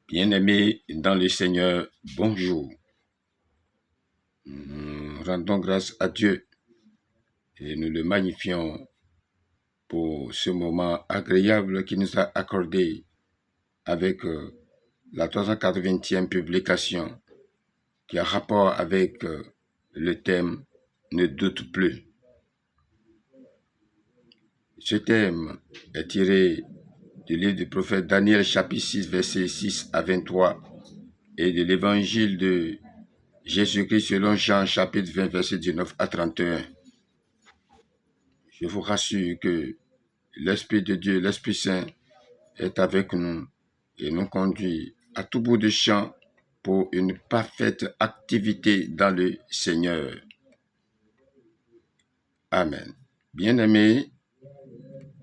Bien-aimés dans le Seigneur, bonjour. Nous rendons grâce à Dieu et nous le magnifions pour ce moment agréable qu'il nous a accordé avec la 380e publication qui a rapport avec le thème « Ne doute plus ». Ce thème est tiré du livre du prophète Daniel, chapitre 6, versets 6 à 23, et de l'évangile de Jésus-Christ selon Jean, chapitre 20, versets 19 à 31. Je vous rassure que l'Esprit de Dieu, l'Esprit Saint, est avec nous et nous conduit à tout bout de champ pour une parfaite activité dans le Seigneur. Amen. Bien-aimés,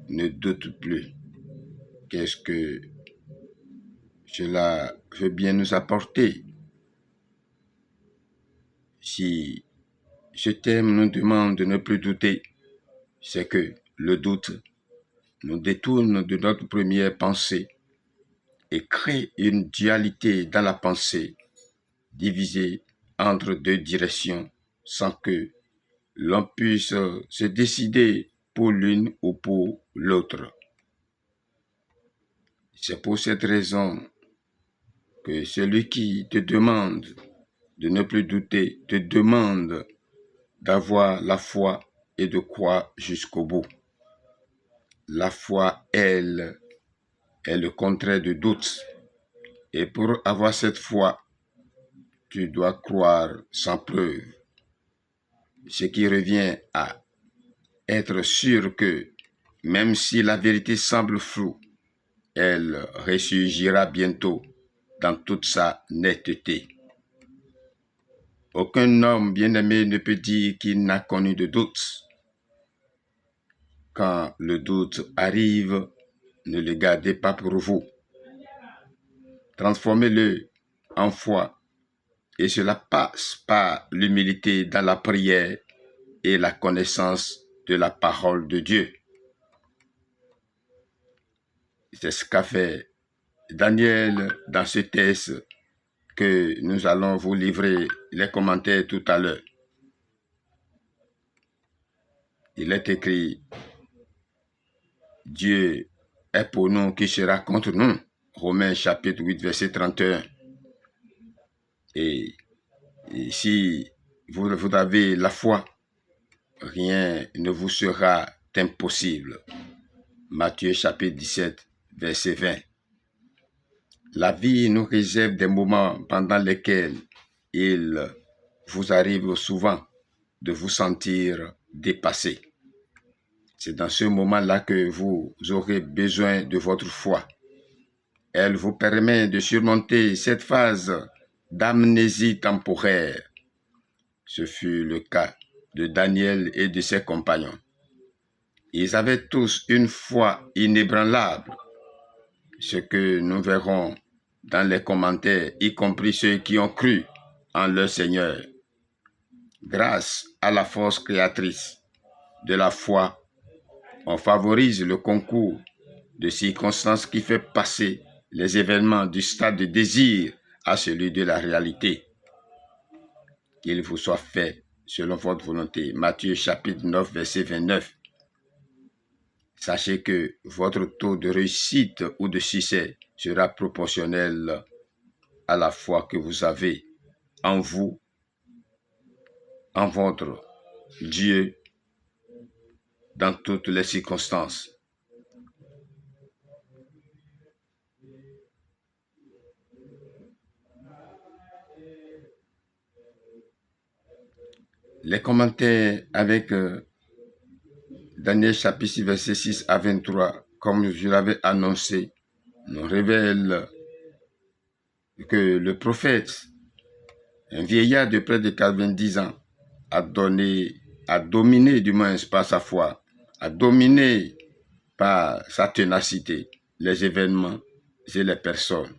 ne doute plus. Qu'est-ce que cela veut bien nous apporter? Si ce thème nous demande de ne plus douter, c'est que le doute nous détourne de notre première pensée et crée une dualité dans la pensée, divisée entre deux directions, sans que l'on puisse se décider pour l'une ou pour l'autre. C'est pour cette raison que celui qui te demande de ne plus douter te demande d'avoir la foi et de croire jusqu'au bout. La foi, elle, est le contraire du doute. Et pour avoir cette foi, tu dois croire sans preuve. Ce qui revient à être sûr que, même si la vérité semble floue, elle ressurgira bientôt dans toute sa netteté. Aucun homme bien-aimé ne peut dire qu'il n'a connu de doute. Quand le doute arrive, ne le gardez pas pour vous. Transformez-le en foi. Et cela passe par l'humilité dans la prière et la connaissance de la parole de Dieu. C'est ce qu'a fait Daniel dans ce texte que nous allons vous livrer les commentaires tout à l'heure. Il est écrit, Dieu est pour nous, qui sera contre nous. Romains chapitre 8, verset 31. Et si vous avez la foi, rien ne vous sera impossible. Matthieu chapitre 17, verset 20. La vie nous réserve des moments pendant lesquels il vous arrive souvent de vous sentir dépassé. C'est dans ce moment-là que vous aurez besoin de votre foi. Elle vous permet de surmonter cette phase d'amnésie temporaire. Ce fut le cas de Daniel et de ses compagnons. Ils avaient tous une foi inébranlable, ce que nous verrons dans les commentaires, y compris ceux qui ont cru en leur Seigneur. Grâce à la force créatrice de la foi, on favorise le concours de circonstances qui fait passer les événements du stade de désir à celui de la réalité. Qu'il vous soit fait selon votre volonté. Matthieu chapitre 9, verset 29. Sachez que votre taux de réussite ou de succès sera proportionnel à la foi que vous avez en vous, en votre Dieu, dans toutes les circonstances. Les commentaires avec Daniel chapitre 6, verset 6 à 23, comme je l'avais annoncé, nous révèlent que le prophète, un vieillard de près de 90 ans, a dominé du moins par sa foi, a dominé par sa ténacité les événements et les personnes.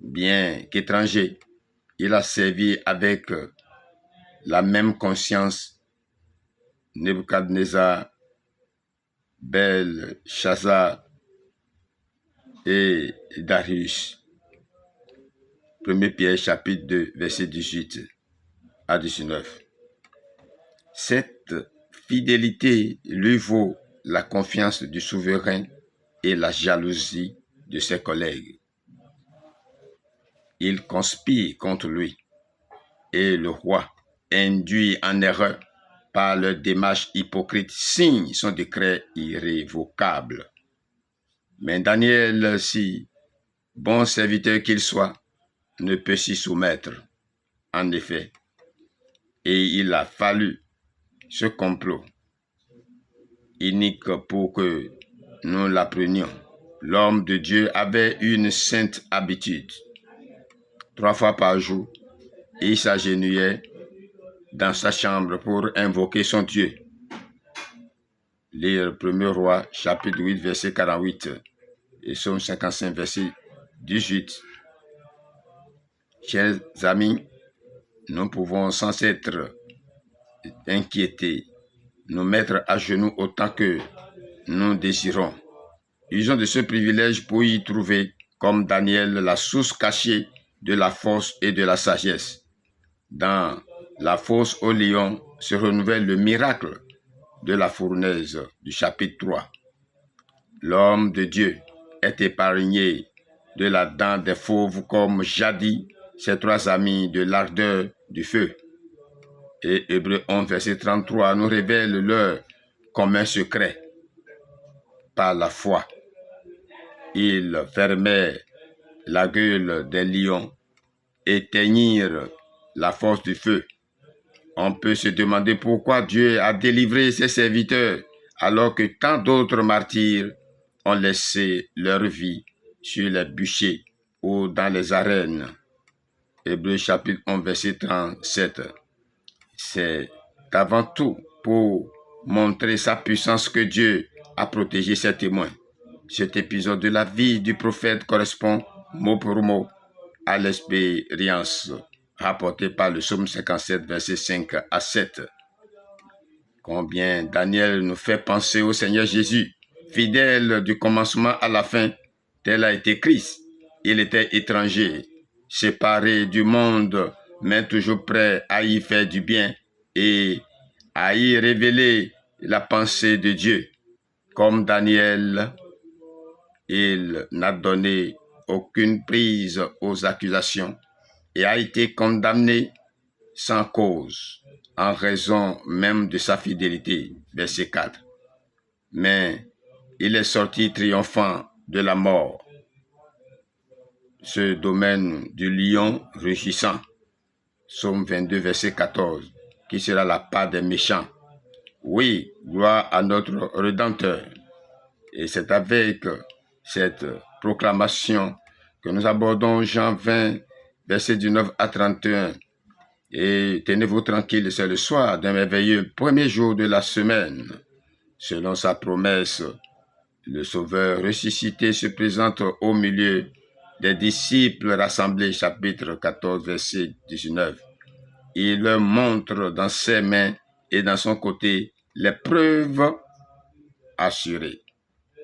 Bien qu'étranger, il a servi avec la même conscience Nebuchadnezzar, Belshazzar et Darius. 1 Pierre chapitre 2, verset 18 à 19. Cette fidélité lui vaut la confiance du souverain et la jalousie de ses collègues. Il conspire contre lui et le roi, induit en erreur par leur démarche hypocrite, signe son décret irrévocable. Mais Daniel, si bon serviteur qu'il soit, ne peut s'y soumettre. En effet, et il a fallu ce complot inique pour que nous l'apprenions. L'homme de Dieu avait une sainte habitude. 3 fois par jour, il s'agenouillait dans sa chambre pour invoquer son Dieu. Lire 1er Roi, chapitre 8, verset 48 et Psaume 55, verset 18. Chers amis, nous pouvons sans être inquiétés nous mettre à genoux autant que nous désirons. Usons de ce privilège pour y trouver, comme Daniel, la source cachée de la force et de la sagesse. Dans la fosse au lion se renouvelle le miracle de la fournaise du chapitre 3. L'homme de Dieu est épargné de la dent des fauves comme jadis ses 3 amis de l'ardeur du feu. Et Hébreux 11, verset 33 nous révèle leur commun secret. Par la foi, ils fermaient la gueule des lions, éteignirent la force du feu. On peut se demander pourquoi Dieu a délivré ses serviteurs alors que tant d'autres martyrs ont laissé leur vie sur les bûchers ou dans les arènes. Hébreux chapitre 11, verset 37. C'est avant tout pour montrer sa puissance que Dieu a protégé ses témoins. Cet épisode de la vie du prophète correspond mot pour mot à l'expérience rapportée par le psaume 57, versets 5 à 7. Combien Daniel nous fait penser au Seigneur Jésus, fidèle du commencement à la fin, tel a été Christ. Il était étranger, séparé du monde, mais toujours prêt à y faire du bien et à y révéler la pensée de Dieu. Comme Daniel, il n'a donné aucune prise aux accusations et a été condamné sans cause, en raison même de sa fidélité. Verset 4. Mais il est sorti triomphant de la mort. Ce domaine du lion rugissant. Psaume 22, verset 14, qui sera la part des méchants. Oui, gloire à notre Rédempteur. Et c'est avec cette proclamation que nous abordons Jean 20, verset 19 à 31. Et tenez-vous tranquille, c'est le soir d'un merveilleux premier jour de la semaine. Selon sa promesse, le Sauveur ressuscité se présente au milieu des disciples rassemblés, chapitre 14, verset 19. Il leur montre dans ses mains et dans son côté les preuves assurées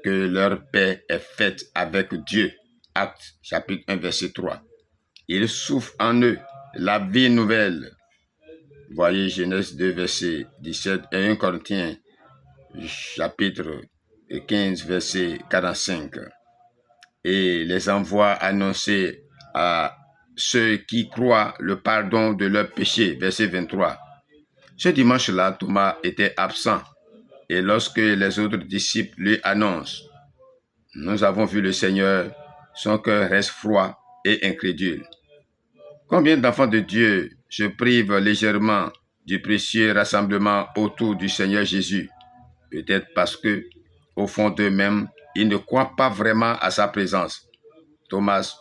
que leur paix est faite avec Dieu. Actes, chapitre 1, verset 3. Il souffle en eux la vie nouvelle. Voyez Genèse 2, verset 17 et 1 Corinthiens, chapitre 15, verset 45. Et les envoie annoncer à ceux qui croient le pardon de leurs péchés. Verset 23. Ce dimanche-là, Thomas était absent. Et lorsque les autres disciples lui annoncent « Nous avons vu le Seigneur », son cœur reste froid et incrédule. Combien d'enfants de Dieu se privent légèrement du précieux rassemblement autour du Seigneur Jésus? Peut-être parce que, au fond d'eux-mêmes, ils ne croient pas vraiment à sa présence. Thomas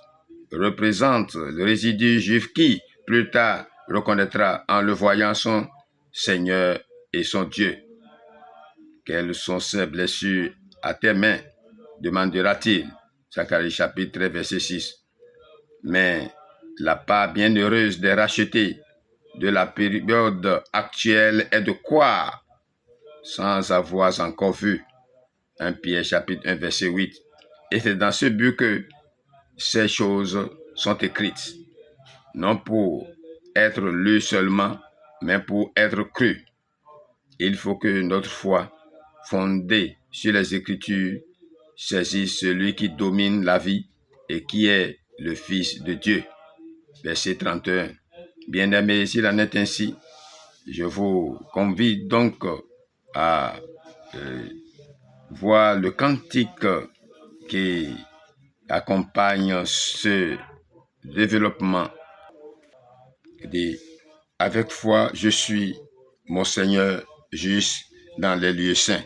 représente le résidu juif qui, plus tard, reconnaîtra en le voyant son Seigneur et son Dieu. Quelles sont ces blessures à tes mains? Demandera-t-il. Zacharie chapitre 13, verset 6. Mais la part bienheureuse des rachetés de la période actuelle est de croire sans avoir encore vu. 1 Pierre chapitre 1, verset 8. Et c'est dans ce but que ces choses sont écrites. non pour être lu seulement, mais pour être cru. Il faut que notre foi, fondée sur les Écritures, saisisse celui qui domine la vie et qui est le Fils de Dieu. Verset 31. Bien-aimés, s'il en est ainsi, je vous convie donc à voir le cantique qui accompagne ce développement. Avec foi, je suis mon Seigneur juste dans les lieux saints.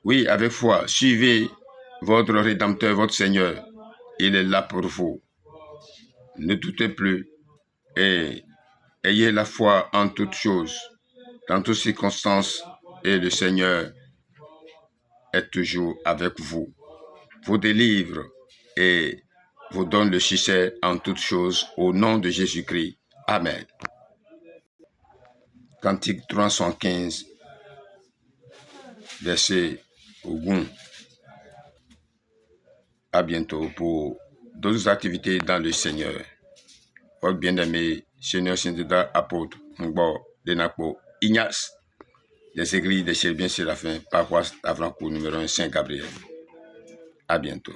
Oui, avec foi, suivez votre Rédempteur, votre Seigneur. Il est là pour vous. Ne doutez plus et ayez la foi en toutes choses, dans toutes circonstances, et le Seigneur est toujours avec vous, vous délivre et vous donne le succès en toutes choses au nom de Jésus-Christ. Amen. Cantique 315, verset 1. À bientôt pour d'autres activités dans le Seigneur. Votre bien-aimé, Seigneur Saint-Deda, apôtre, Ngbo, Denapo, Ignace, des églises des Chrétiens Séraphins, paroisse d'Avrancourt numéro 1, Saint-Gabriel. À bientôt.